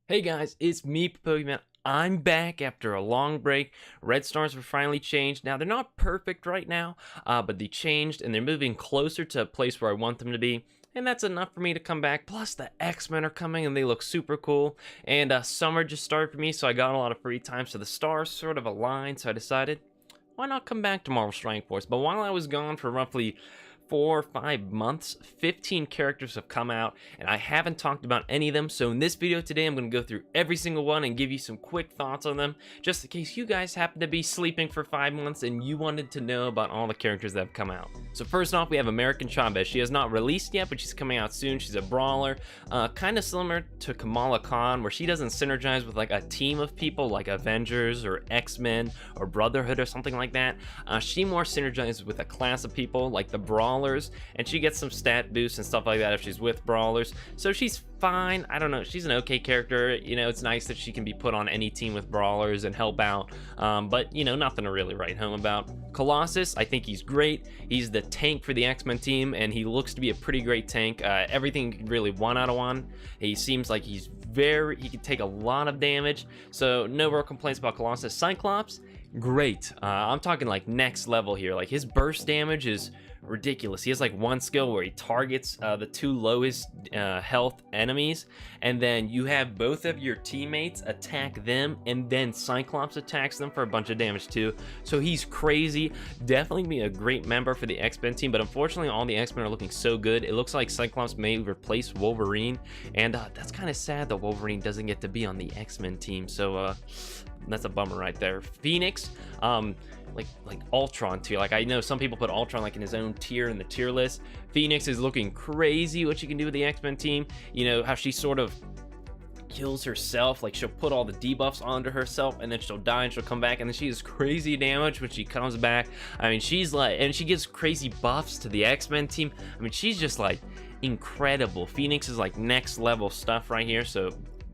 Hey guys, it's me, Pokemon. I'm back after a long break. Red Stars were finally changed. Now, they're not perfect right now, but they changed and they're moving closer to a place where I want them to be. And that's enough for me to come back. Plus, the X-Men are coming and they look super cool. And summer just started for me, so I got a lot of free time. So the stars sort of aligned, so I decided, why not come back to Marvel Strike Force? But while I was gone for roughly 4 or 5 months, 15 characters have come out, and I haven't talked about any of them. So in this video today, I'm going to go through every single one and give you some quick thoughts on them, just in case you guys happen to be sleeping for 5 months and you wanted to know about all the characters that have come out. So first off, we have American Chavez. She has not released yet, but she's coming out soon. She's a brawler, kind of similar to Kamala Khan, where she doesn't synergize with like a team of people like Avengers or X-Men or Brotherhood or something like that. She more synergizes with a class of people like the Brawlers, and she gets some stat boosts and stuff like that if she's with Brawlers. So she's fine. I don't know, she's an okay character. You know, it's nice that she can be put on any team with Brawlers and help out, but you know, nothing to really write home about. Colossus, I think he's great. He's the tank for the X-Men team, and he looks to be a pretty great tank. Everything really 1 out of 1. He seems like he can take a lot of damage, so no real complaints about Colossus. Cyclops, great. I'm talking like next level here. Like, his burst damage is ridiculous. He has like one skill where he targets the 2 lowest health enemies, and then you have both of your teammates attack them, and then Cyclops attacks them for a bunch of damage too. So he's crazy. Definitely be a great member for the X-Men team, but unfortunately all the X-Men are looking so good. It looks like Cyclops may replace Wolverine, and that's kind of sad that Wolverine doesn't get to be on the X-Men team. So that's a bummer right there. Phoenix, like Ultron tier. Like, I know some people put Ultron like in his own tier in the tier list. Phoenix is looking crazy what she can do with the X-Men team. You know how she sort of kills herself, like she'll put all the debuffs onto herself and then she'll die and she'll come back, and then she has crazy damage when she comes back. I mean, she's like, and she gives crazy buffs to the X-Men team. I mean, she's just like incredible. Phoenix is like next level stuff right here, so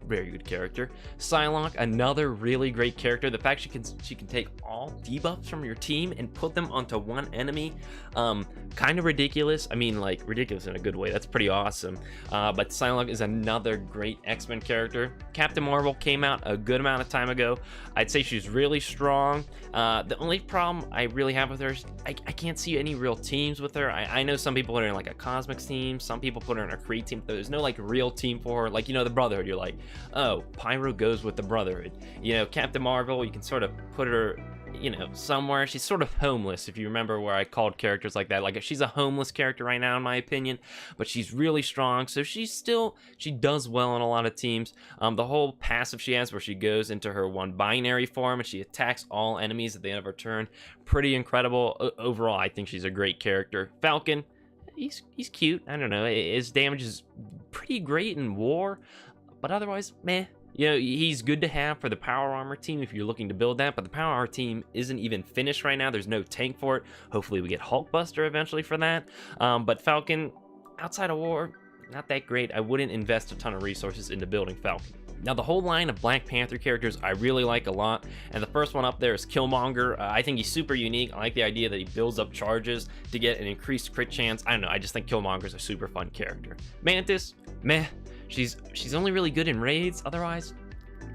very good character. Psylocke, another really great character. The fact she can take all debuffs from your team and put them onto one enemy, kind of ridiculous. I mean, like, ridiculous in a good way. That's pretty awesome. But Psylocke is another great X-Men character. Captain Marvel came out a good amount of time ago. I'd say she's really strong. The only problem I really have with her is I can't see any real teams with her. I know some people put her in like a Cosmics team, some people put her in a Kree team, but there's no like real team for her. Like, you know, the Brotherhood, you're like, oh, Pyro goes with the Brotherhood. You know, Captain Marvel, you can sort of put her, you know, somewhere. She's sort of homeless, if you remember where I called characters like that. Like, she's a homeless character right now in my opinion, but she's really strong, so she does well in a lot of teams. The whole passive she has where she goes into her one binary form and she attacks all enemies at the end of her turn, pretty incredible. Overall, I think she's a great character. Falcon, he's cute. I don't know, his damage is pretty great in war, but otherwise, meh. You know, he's good to have for the Power Armor team if you're looking to build that, but the Power Armor team isn't even finished right now. There's no tank for it. Hopefully we get Hulkbuster eventually for that. But Falcon, outside of war, not that great. I wouldn't invest a ton of resources into building Falcon. Now, the whole line of Black Panther characters I really like a lot, and the first one up there is Killmonger. I think he's super unique. I like the idea that he builds up charges to get an increased crit chance. I don't know, I just think Killmonger's a super fun character. Mantis, meh. She's only really good in raids. Otherwise,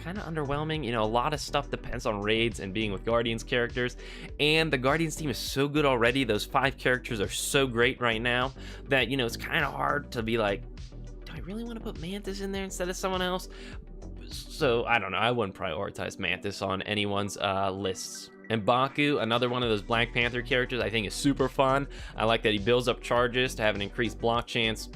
kind of underwhelming. You know, a lot of stuff depends on raids and being with Guardians characters, and the Guardians team is so good already. Those 5 characters are so great right now that, you know, it's kind of hard to be like, do I really want to put Mantis in there instead of someone else? So I don't know, I wouldn't prioritize Mantis on anyone's lists. And Baku, another one of those Black Panther characters, I think is super fun. I like that he builds up charges to have an increased block chance.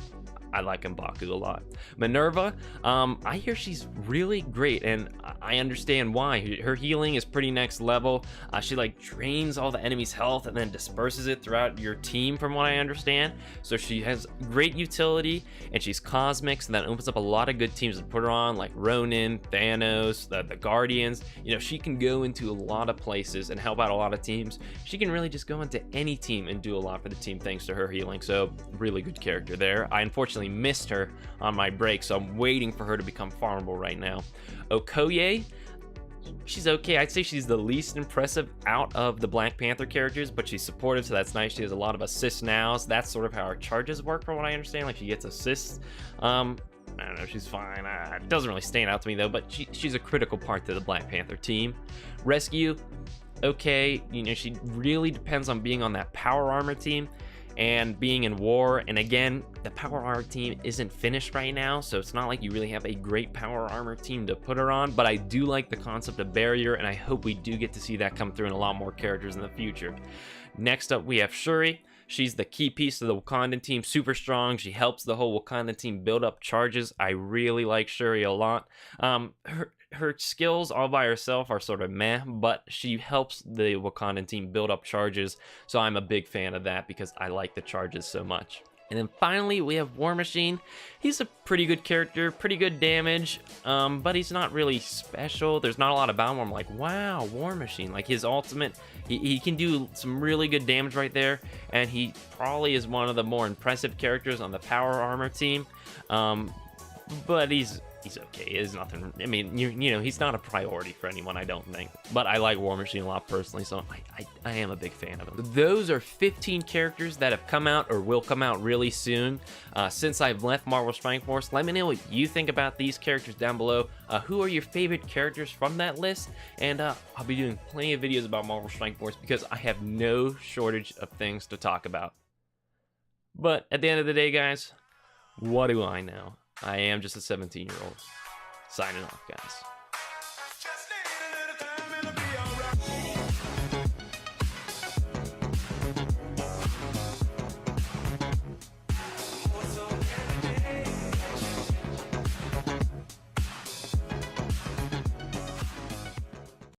I like M'Baku a lot. Minerva, I hear she's really great, and I understand why. Her healing is pretty next level. She like drains all the enemy's health and then disperses it throughout your team, from what I understand. So she has great utility, and she's cosmic, so that opens up a lot of good teams to put her on, like Ronin, Thanos, the Guardians. You know, she can go into a lot of places and help out a lot of teams. She can really just go into any team and do a lot for the team thanks to her healing. So really good character there. I unfortunately missed her on my break, so I'm waiting for her to become farmable right now. Okoye, she's okay. I'd say she's the least impressive out of the Black Panther characters, but she's supportive, so that's nice. She has a lot of assists now, so that's sort of how her charges work from what I understand. Like, she gets assists. I don't know, she's fine. It doesn't really stand out to me though, but she's a critical part to the Black Panther team. Rescue, okay, you know, she really depends on being on that power armor team and being in war. And again, the power armor team isn't finished right now, so it's not like you really have a great power armor team to put her on, but I do like the concept of barrier, and I hope we do get to see that come through in a lot more characters in the future. Next up, we have Shuri. She's the key piece of the Wakandan team, super strong. She helps the whole Wakandan team build up charges. I really like Shuri a lot. Her skills all by herself are sort of meh, but she helps the Wakandan team build up charges, so I'm a big fan of that because I like the charges so much. And then finally, we have War Machine. He's a pretty good character, pretty good damage, but he's not really special. There's not a lot about him where I'm like, wow, War Machine. Like his ultimate, he can do some really good damage right there, and he probably is one of the more impressive characters on the power armor team. But he's okay. It's nothing. I mean, you know, he's not a priority for anyone, I don't think. But I like War Machine a lot personally, so I am a big fan of him. Those are 15 characters that have come out or will come out really soon since I've left Marvel Strike Force. Let me know what you think about these characters down below. Who are your favorite characters from that list? And I'll be doing plenty of videos about Marvel Strike Force because I have no shortage of things to talk about. But at the end of the day, guys, what do I know? I am just a 17-year-old. Signing off, guys.